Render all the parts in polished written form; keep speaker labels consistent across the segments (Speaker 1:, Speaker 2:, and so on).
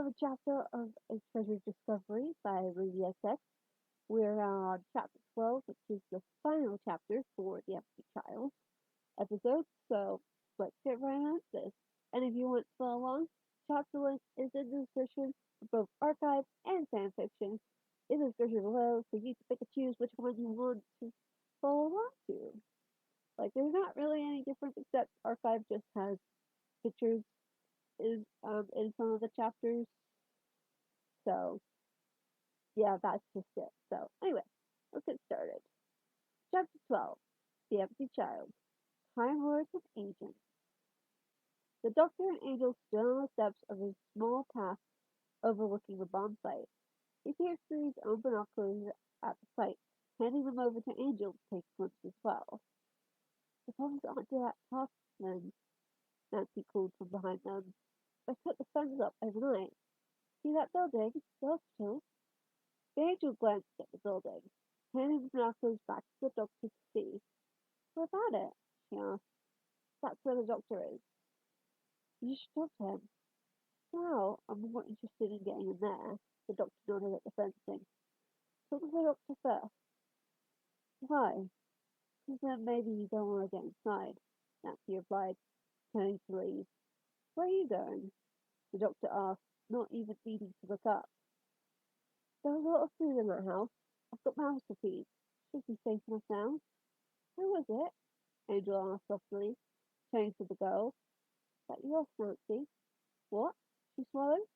Speaker 1: another chapter of A Treasure Discovery by LizzeXX. We're on chapter 12, which is the final chapter for the Empty Child episode. So let's get right on this. And if you want to follow along, chapter link is in the description for both archive and fanfiction in the description below for you to pick and choose which one you want to follow along to. Like, there's not really any difference except archive just has pictures in some of the chapters. So yeah, that's just it. So anyway, let's get started. Chapter 12, The Empty Child. Time Lords and Agents. The Doctor and Angel stood on the steps of a small path overlooking the bomb site. He peered through his own binoculars at the site, handing them over to Angel to take a glimpse as well. The bomb's onto that top then, Nancy called from behind them. They put the fence up overnight. See that building? The hospital? The Angel glanced at the building, handing the binoculars back to the Doctor to see. What about it? She asked. That's where the Doctor is. You should talk to him. Now, I'm more interested in getting in there. The Doctor nodded at the fencing. Talk to the Doctor first. Why? Because then maybe you don't want to get inside, Nancy replied, turning to leave. Where are you going? The Doctor asked, not even needing to look up. There's a lot of food in that house. I've got mouths to feed. Should be safe enough now. Who was it? Angel asked softly, turning to the girl. That yours, Nancy? What? She swallowed?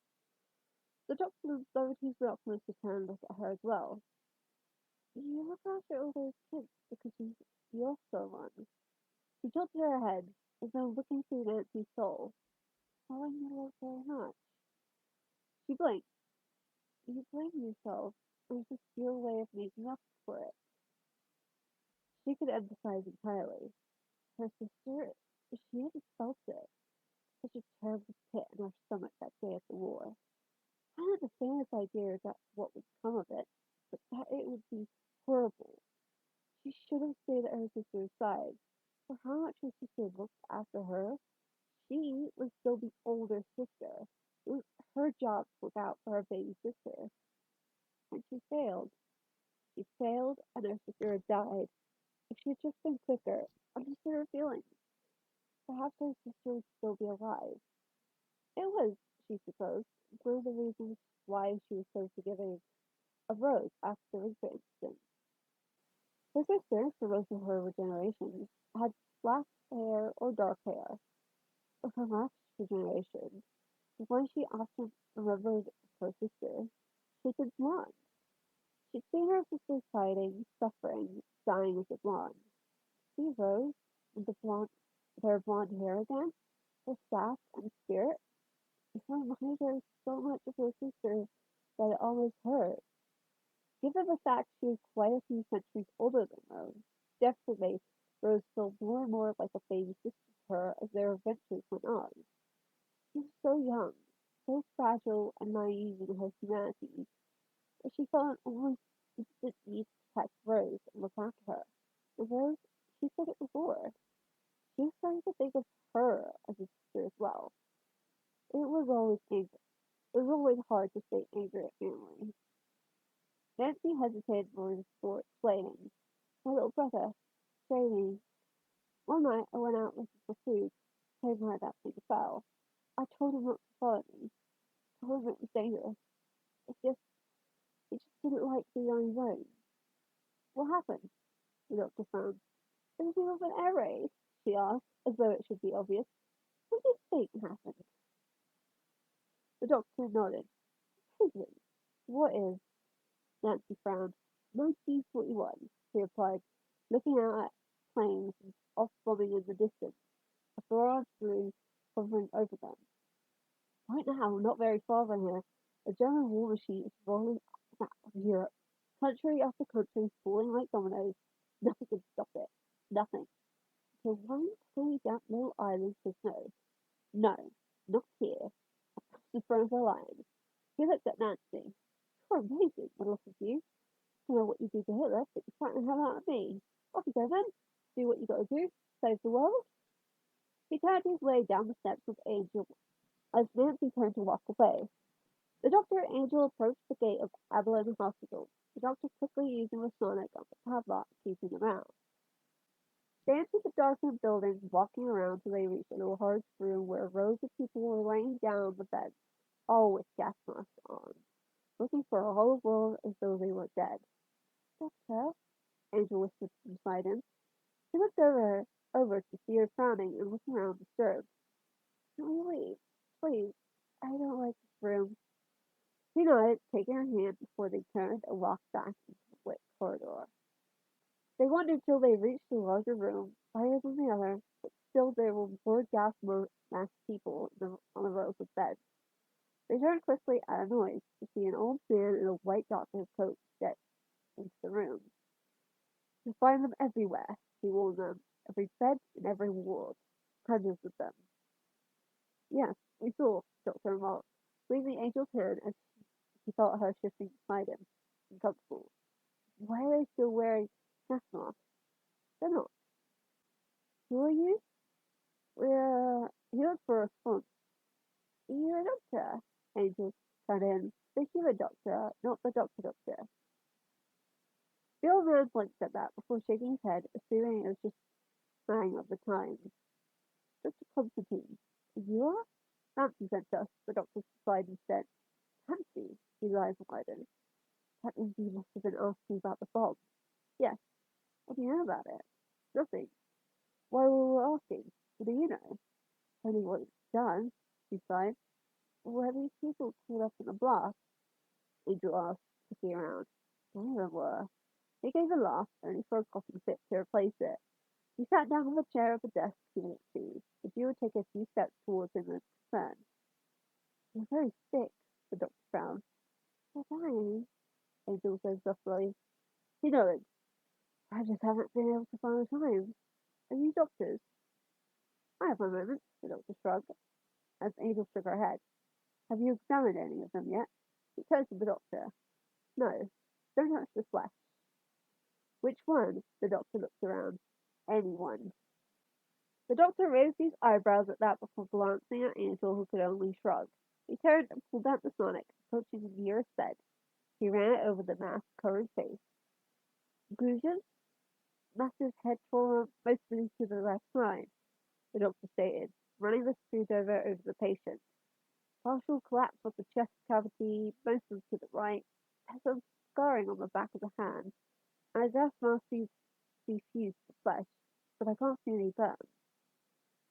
Speaker 1: The Doctor lowered his binoculars to turn and look at her as well. You look after all those kids because you're so one. She tilted her head, as though looking through Nancy's soul. How I you love very much. She blinked. You blame yourself, or is this your way of making up for it? She could empathize entirely. Her sister, she hadn't felt it. Such a terrible pit in her stomach that day at the war. I had the faintest idea that what would come of it, but that it would be horrible. She should have stayed at her sister's side. For how much her sister looked after her, she was still the older sister. It was her job to look out for her baby sister. And she failed. She failed, and her sister had died. If she had just been quicker, understood her feelings, perhaps her sister would still be alive. It was, she supposed, one of the reasons why she was so forgiving of Rose after the Rinka incident. Her sister, for most of her regenerations, had black hair or dark hair. Of her last regeneration, the one she often remembered of her sister, she was blonde. She'd seen her sisters fighting, suffering, dying as a blonde. See Rose, with their blonde hair again, her sass and spirit. It reminded her so much of her sister that it almost hurt. Given the fact she was quite a few centuries older than Rose, definitely made Rose feel more and more like a baby sister to her as their adventures went on. She was so young, so fragile and naive in her humanity, that she felt an almost instant need to protect Rose and look after her. And Rose, she said it before, she was starting to think of her as a sister as well. It was always hard to stay angry at family. Nancy hesitated before explaining. My little brother, Jamie. One night I went out looking for food, came where that thing fell. I told him not to follow me, told him it was dangerous. It just, it just didn't like being on his own. What happened? The doctor frowned. It was more of an air raid, she asked, as though it should be obvious. What do you think happened? The doctor nodded. Prison. What is? Nancy frowned. 1941, he replied, looking out at planes off bombing in the distance, a broad blue hovering over them. Right now, not very far from here, a German war machine is rolling up the map of Europe. Country after country falling like dominoes. Nothing can stop it. Nothing. So one tiny damp little island says no. No, not here. Across in front of the lion. He looked at Nancy. You're amazing, I look at you. I don't know what you do to Hitler, but you frighten the hell out of me. Off you go then. Do what you gotta do. Save the world. He turned his way down the steps with Angel as Nancy turned to walk away. The doctor and Angel approached the gate of Abilene Hospital. The doctor quickly used a sonic on the padlock, keeping them out. They entered the darkened building, walking around till they reached a large room where rows of people were laying down on the beds, all with gas masks on, looking for a whole world as though they were dead. Doctor, Angel whispered beside him. He looked over to see her frowning and looking around disturbed. Can we leave? Please. I don't like this room. He nodded, taking her hand before they turned and walked back into the lit corridor. They wandered till they reached a larger room, higher than the other, but still there were more gas-masked people on the rows of beds. They turned quickly at a noise to see an old man in a white doctor's coat step into the room. "You'll find them everywhere," he warned them. "Every bed and every ward. Hundreds of them." "Yes, we saw," Doctor remarked, squeezing Angel's hand as he felt her shifting beside him, uncomfortable. "Why are they still wearing gas masks? They're not. Who are you?" "We're here for a response." "You're a doctor," Angel cut in. "The human doctor, not the doctor. The old man blinked at that before shaking his head, assuming it was just slang of the times. "Doctor Constantine. You are?" "Nancy sent us," the doctor replied instead. "Nancy?" His eyes widened. "That means you must have been asking about the bomb." "Yes." "What do you know about it?" "Nothing." "Why were we asking? What do you know?" "Only what it's done," she sighed. "Were these people caught up in the blast?" Angel asked, looking around. "Some of them were." He gave a laugh, only for a coughing fit to replace it. He sat down on the chair at the desk he walked to. The Jew would take a few steps towards him with concern. "You're very sick," the doctor frowned. "They're dying," Angel said softly. He nodded. "I just haven't been able to find the time. Are you doctors?" "I have my moments," the doctor shrugged, as Angel shook her head. "Have you examined any of them yet?" He turned to the doctor. "No. Don't touch the flesh." "Which one?" The doctor looked around. "Anyone." The doctor raised his eyebrows at that before glancing at Angel, who could only shrug. He turned and pulled out the sonic, approaching the nearest bed. He ran it over the mask-covered face. "Conclusion? Massive head trauma, mostly to the left side," the doctor stated, running the screwdriver over the patient. "Partial collapse of the chest cavity, mostly to the right. Has some scarring on the back of the hand, and a gas mask seems to be fused to flesh, but I can't see any burns.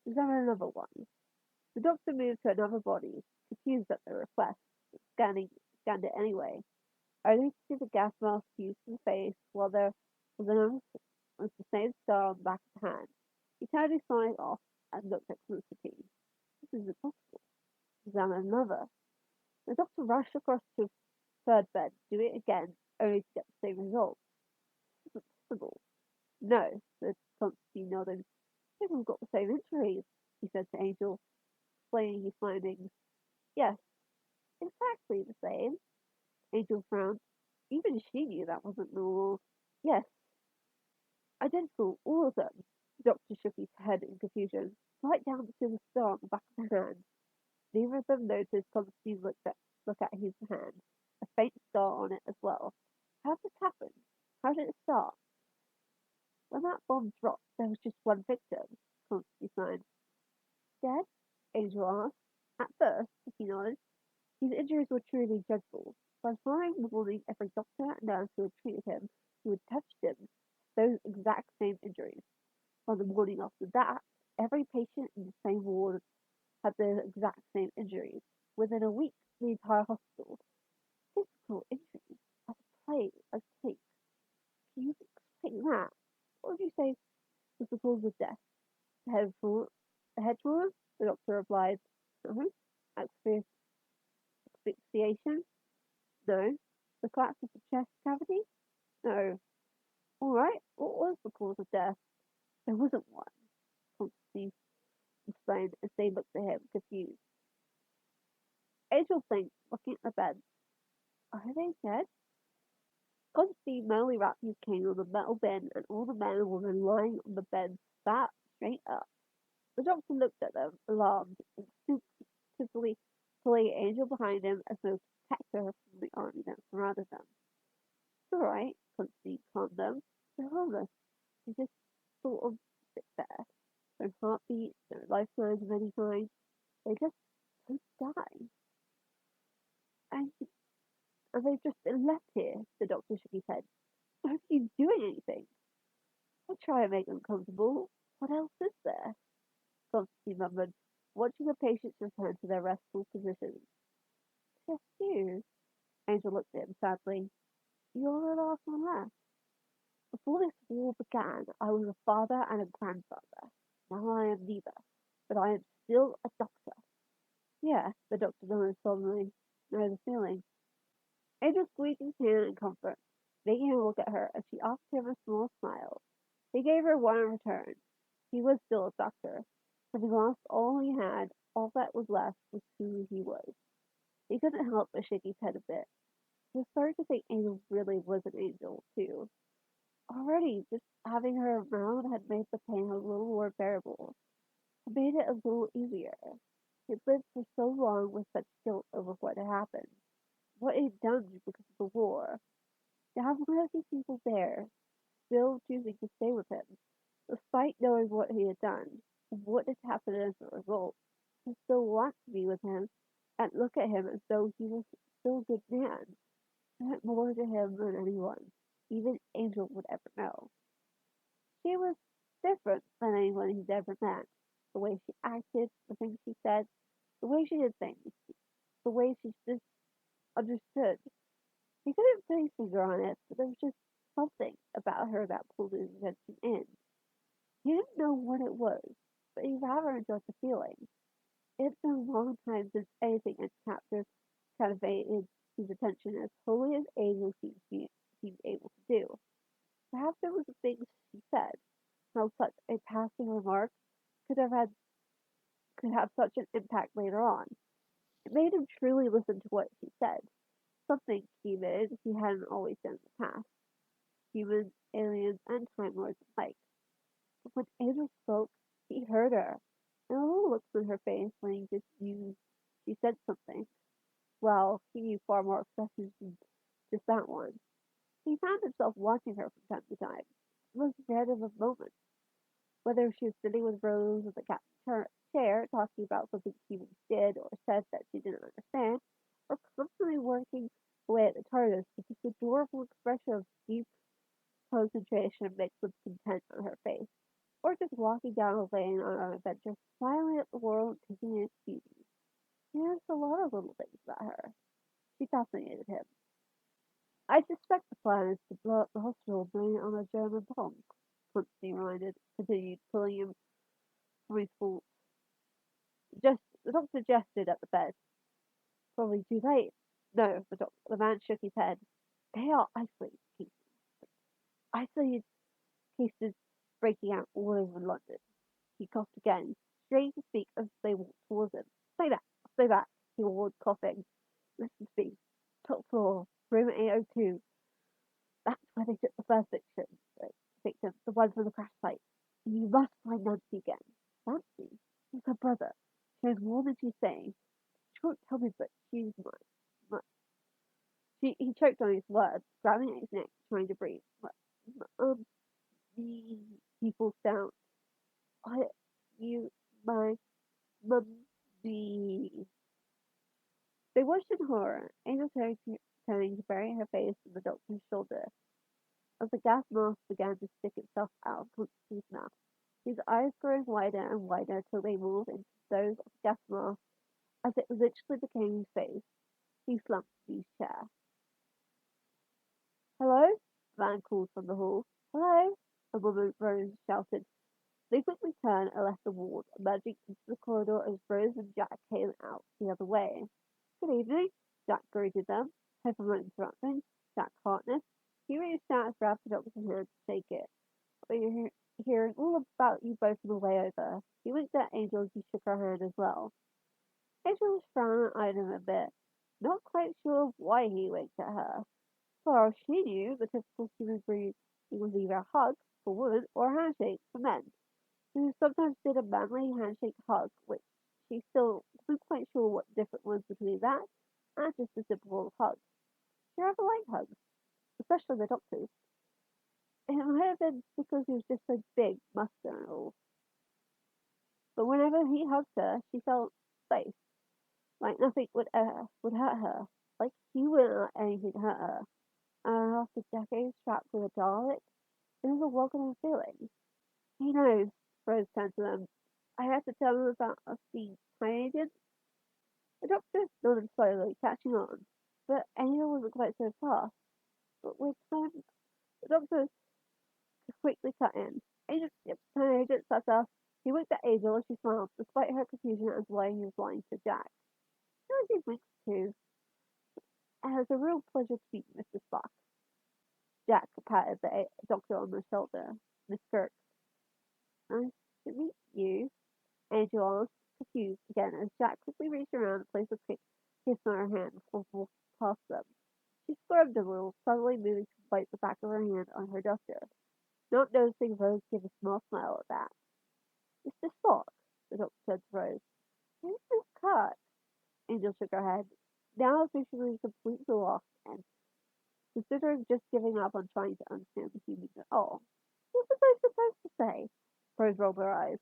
Speaker 1: Examine another one." The doctor moved to another body, confused at the request, but scanned it anyway. Only to see the gas mask fused to the face, while there was the same scar on the back of the hand. He turned his sonic off and looked at Constantine. "This is impossible." Examine another. The doctor rushed across to a third bed, do it again, only to get the same result. "This isn't possible." "No," said Constantine, nodding. "Everyone's got the same injuries," he said to Angel, explaining his findings. "Yes, exactly the same." Angel frowned. Even she knew that wasn't normal. "Yes, identical, all of them." The doctor shook his head in confusion, right down to the star on the back of the hand. Neither of them noticed Constantine look at his hand, a faint scar on it as well. "How did this happen? How did it start?" "When that bomb dropped, there was just one victim," Constantine sighed. "Dead?" Angel asked. "At first," he nodded. "His injuries were truly dreadful. By the following morning every doctor and nurse who had treated him, who had touched him, those exact same injuries. By the morning after that, every patient in the same ward had the exact same injuries. Within a week, the entire hospital. Physical injuries, as as plague. Can you explain that? What would you say was the cause of death?" "The head trauma." "The head trauma?" The doctor replied. "No." "Asphyxiation?" "No." "The collapse of the chest cavity?" "No." "All right. What was the cause of death?" "There wasn't one," Constantine explained as they looked at him, confused. Angel blinked, looking at the bed. "Are they dead?" Constantine mentally wrapped his cane on the metal bin, and all the men and women lying on the bed sat straight up. The doctor looked at them, alarmed, instinctively pulling Angel behind him as though to protect her from the army that surrounded them. It's alright, Constantine calmed them. They're harmless. They just sort of sit there. No heartbeat, no life signs of any kind. They just don't die. And, and they've just been left here, the doctor shook his head. Nobody's doing anything. I try and make them comfortable. What else is there? Constantine murmured, watching the patients return to their restful positions. Just you. Angel looked at him sadly. You're the last one left. Before this war began, I was a father and a grandfather. Now I am neither, but I am still a doctor. Yeah, the doctor nodded solemnly. Know the feeling. Angel squeezed his hand in comfort, making him look at her as she offered him a small smile. He gave her one in return. He was still a doctor. Having lost all he had, all that was left was who he was. He couldn't help but shake his head a bit. He was starting to think Angel really was an angel, too. Already, just having her around had made the pain a little more bearable. Had made it a little easier. He'd lived for so long with such guilt over what had happened, what he'd done because of the war. To have one of these people there, still choosing to stay with him, despite knowing what he had done, and what had happened as a result, to still want to be with him, and look at him as though he was still a good man, meant more to him than anyone, even Angel, would ever know. She was different than anyone he'd ever met. The way she acted, the things she said, the way she did things, the way she just understood. He couldn't put his finger on it, but there was just something about her that pulled his attention in. He didn't know what it was, but he rather enjoyed the feeling. It's been a long time since anything had captivated his attention as wholly as Angel seemed able to do. Perhaps it was the things she said, how such a passing remark could have had could have such an impact later on. It made him truly listen to what she said, something human he hadn't always done in the past. Humans, aliens, and Time Lords alike. But when Angel spoke, he heard her, and a little look on her face when he just knew she said something. Well, he knew far more expressions than just that one. He found himself watching her from time to time, the most random of moments. Whether she was sitting with Rose in the captain's chair, talking about something humans did or said that she didn't understand, or constantly working away at the TARDIS with this adorable expression of deep concentration mixed with content on her face, or just walking down a lane on an adventure, smiling at the world, taking in its beauty. He noticed a lot of little things about her. She fascinated him. I suspect the plan is to blow up the hospital and blame it on a German bomb, Constantine continued, pulling him from his thoughts. The doctor gestured at the bed. Probably too late. No, the man shook his head. They are isolated cases. Isolated cases breaking out all over London. He coughed again, straining to speak as they walked towards him. Stay back, he warned, coughing. Listen to me. Top floor, room 802. That's where they took the first victim, the one from the crash site. You must find Nancy again. Nancy? She's her brother. She knows more than she's saying. She won't tell me, but she's mine. He choked on his words, grabbing at his neck, trying to breathe. He falls down. I, you, my, mummy. They watched in horror, Angel turning to bury her face in the doctor's shoulder, as the gas mask began to stick itself out of Constantine's mouth. His eyes growing wider and wider till they moved into those of the gas mask as it literally became his face. He slumped to his chair. Hello? The man called from the hall. Hello? A woman, Rose, shouted. They quickly turned and left the ward, emerging into the corridor as Rose and Jack came out the other way. Good evening, Jack greeted them. Hope I'm not interrupting. Jack Hartness. He reached out and grabbed the doctor's hand to shake it. We're hearing all about you both on the way over. He winked at Angel as he shook her hand as well. Angel was frowning and eyed him a bit, not quite sure why he winked at her. Far as she knew, the typical human greeting was either a hug for women or a handshake for men, who sometimes did a manly handshake hug, which she still wasn't quite sure what the difference was between that and just a simple hug. She rather liked hugs, especially the doctor's. It might have been because he was just so big, muscular and all. But whenever he hugged her, she felt safe, like nothing would hurt her, like he wouldn't let anything hurt her. And after decades trapped with a Dalek, it was a welcoming feeling. He knows, Rose turned to them. I had to tell him about us being time agents. The doctor nodded slowly, catching on. But Angel wasn't quite so fast. But with time, the doctor quickly cut in. Agent, yep, time agent, that's us. He winked at Angel and she smiled, despite her confusion as to why he was lying to Jack. She winked too. It was a real pleasure to meet you, Mr. Spock. Jack patted the doctor on the shoulder. Miss Kirk. Nice to meet you. Angel asked, confused again as Jack quickly reached around and placed a quick kiss on her hand before walking past them. She squirmed a little, suddenly moving to bite the back of her hand on her duster. Not noticing Rose gave a small smile at that. Mr. Spock, the doctor said to Rose. Who's this cut? Angel shook her head, now officially completely lost and considering just giving up on trying to understand the humans at all. What was I supposed to say? Rose rolled her eyes.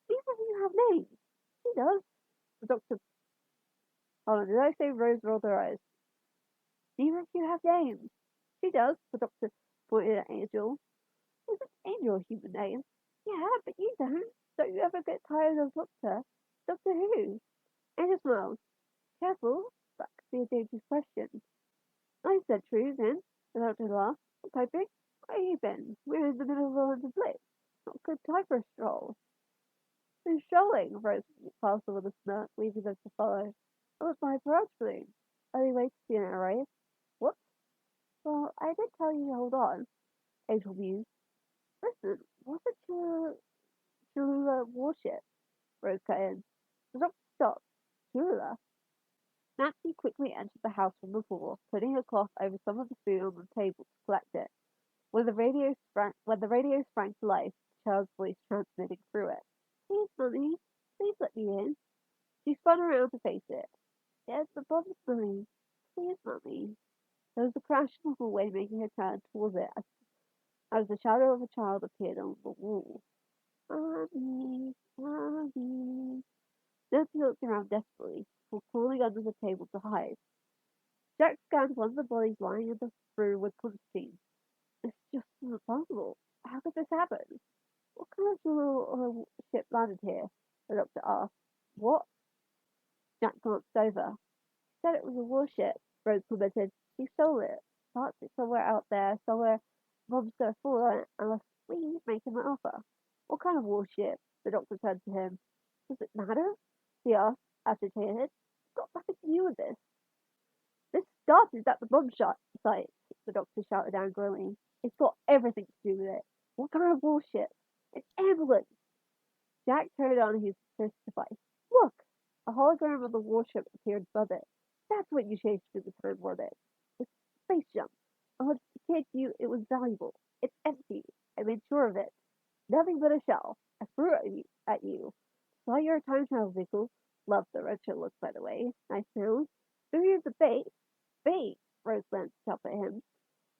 Speaker 1: Neither of you have names. She does. The doctor. Oh, did I say Rose rolled her eyes? Neither of you have names. She does. The doctor pointed at Angel. Isn't Angel a human name? Yeah, but you don't. Don't you ever get tired of Doctor? Doctor who? Angel smiled. Careful. That could be a dangerous question. I said true then. The doctor laughed. Typing? Where have you been? We're in the middle of a London blitz. Not good time for a stroll. Who's strolling? Rose passed with a smirk, leaving them to follow. It was my barrage balloon. Only way to see an array. What? Well, I did tell you to hold on. Angel mused. Listen, what's a Cholula warship? Rose cut in. The doctor stopped. Cholula? Nancy quickly entered the house from the floor, putting a cloth over some of the food on the table to collect it. When the radio sprang to life, the child's voice transmitting through it. Please, Mummy, please let me in. She spun around to face it. Yes, the bomb is Mummy. Please, Mummy. There was a crash in the hallway, making her turn towards it as the shadow of a child appeared on the wall. Mommy, Mommy. Nancy looked around desperately, before crawling under the table to hide. Jack scanned one of the bodies lying in the room with Constantine. This just isn't possible. How could this happen? What kind of little ship landed here? The doctor asked. What? Jack glanced over. He said it was a warship, Rose commented. He stole it. Parked it somewhere out there, somewhere Mom's gonna fall on it unless we make him an offer. What kind of warship? The doctor turned to him. Does it matter? He asked, agitated. It's got nothing to do with this. This started at the bomb site, the doctor shouted angrily. It's got everything to do with it. What kind of bullshit? An ambulance! Jack turned on his first device. Look! A hologram of the warship appeared above it. That's what you chased through the time orbit. It's space junk. I wanted to kid you it was valuable. It's empty. I made sure of it. Nothing but a shell. I threw it at you. Saw your time travel vehicle. Loved the retro look, by the way. Nice sound. So here's the bait. Bait! Rose glanced up at him.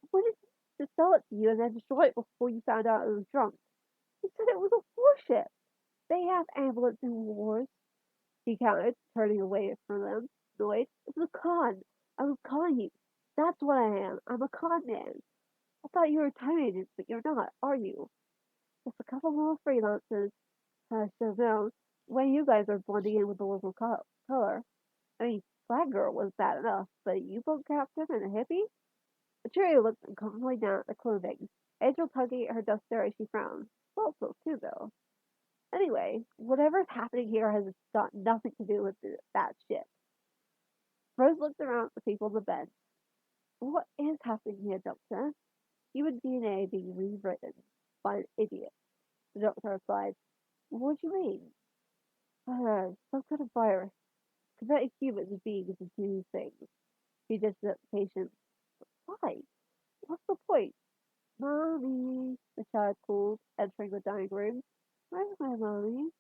Speaker 1: I wanted to sell it to you and then destroy it before you found out it was drunk. You said it was a warship. They have ambulance in wars. He counted, turning away from them, annoyed. It's a con. I was conning you. That's what I am. I'm a con man. I thought you were a time agent, but you're not, are you? Just a couple more freelancers. I should know. When you guys are blending in with the local color. I mean, Flag Girl was bad enough, but you both captain and a hippie? The trio looked uncomfortably down at the clothing. Angel tugging at her duster as she frowned. Well, so too, though. Anyway, whatever's happening here has got nothing to do with that shit. Rose looked around at the people on the bed. What is happening here, Doctor? Human DNA being rewritten by an idiot. The doctor replied. What do you mean? Some kind of virus. Converting humans and beings into new things. He just at the patient. Why? What's the point? Mommy, the child called, entering the dining room. Where's my mommy?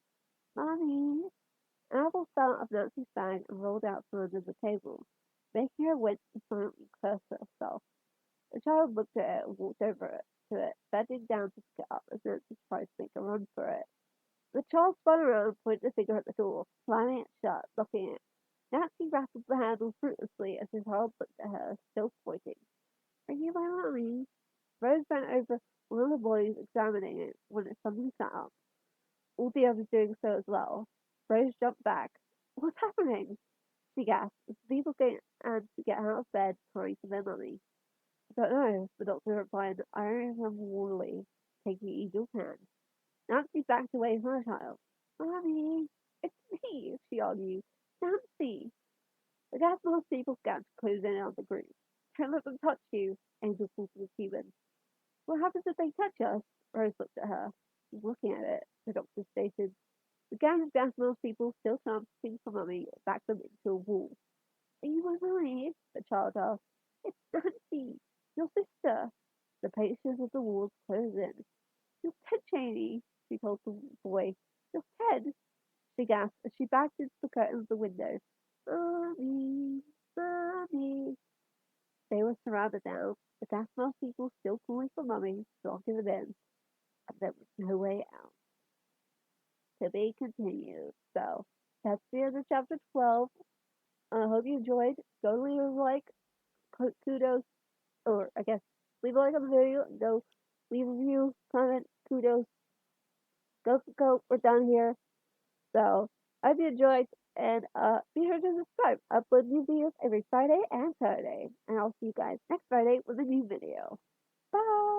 Speaker 1: Mommy? Apple fell out of Nancy's bag and rolled out from under the table, making her wince and silently curse herself. The child looked at it and walked over to it, bending down to pick it up as Nancy tried to make a run for it. The child spun around and pointed a finger at the door, slamming it shut, locking it. Nancy rattled the handle fruitlessly as the child looked at her, still pointing. Are you my mommy? Rose bent over one of the boys examining it when it suddenly sat up, all the others doing so as well. Rose jumped back. What's happening? She gasped as the people came and to get out of bed, crying for their mummy. I don't know, the doctor replied, ironing them warmly, taking Eagle's hand. Nancy backed away from her child. Mommy, it's me, she argued. Nancy! The gas mask people began to close in on the group. Don't let them touch you, Angel called to the Cuban. What happens if they touch us? Rose looked at her. Looking at it, the doctor stated. The gang of gas mask people still chanting for Mummy backed them into a wall. Are you my mummy? The child asked. It's Nancy, your sister. The pictures of the walls closed in. You're Ted Cheney, she told the boy. You're Ted, she gasped as she backed into the curtain of the window. Mommy, Mommy. They were surrounded now, the gas mask people still calling for Mummy, locking them in, and there was no way out. To be continued. So, that's the end of chapter 12. I hope you enjoyed. Go leave a like, kudos, or I guess leave a like on the video, and go leave a review, comment, kudos. Go, go, we're done here. So, I hope you enjoyed, and be sure to subscribe. I upload new videos every Friday and Saturday, and I'll see you guys next Friday with a new video. Bye!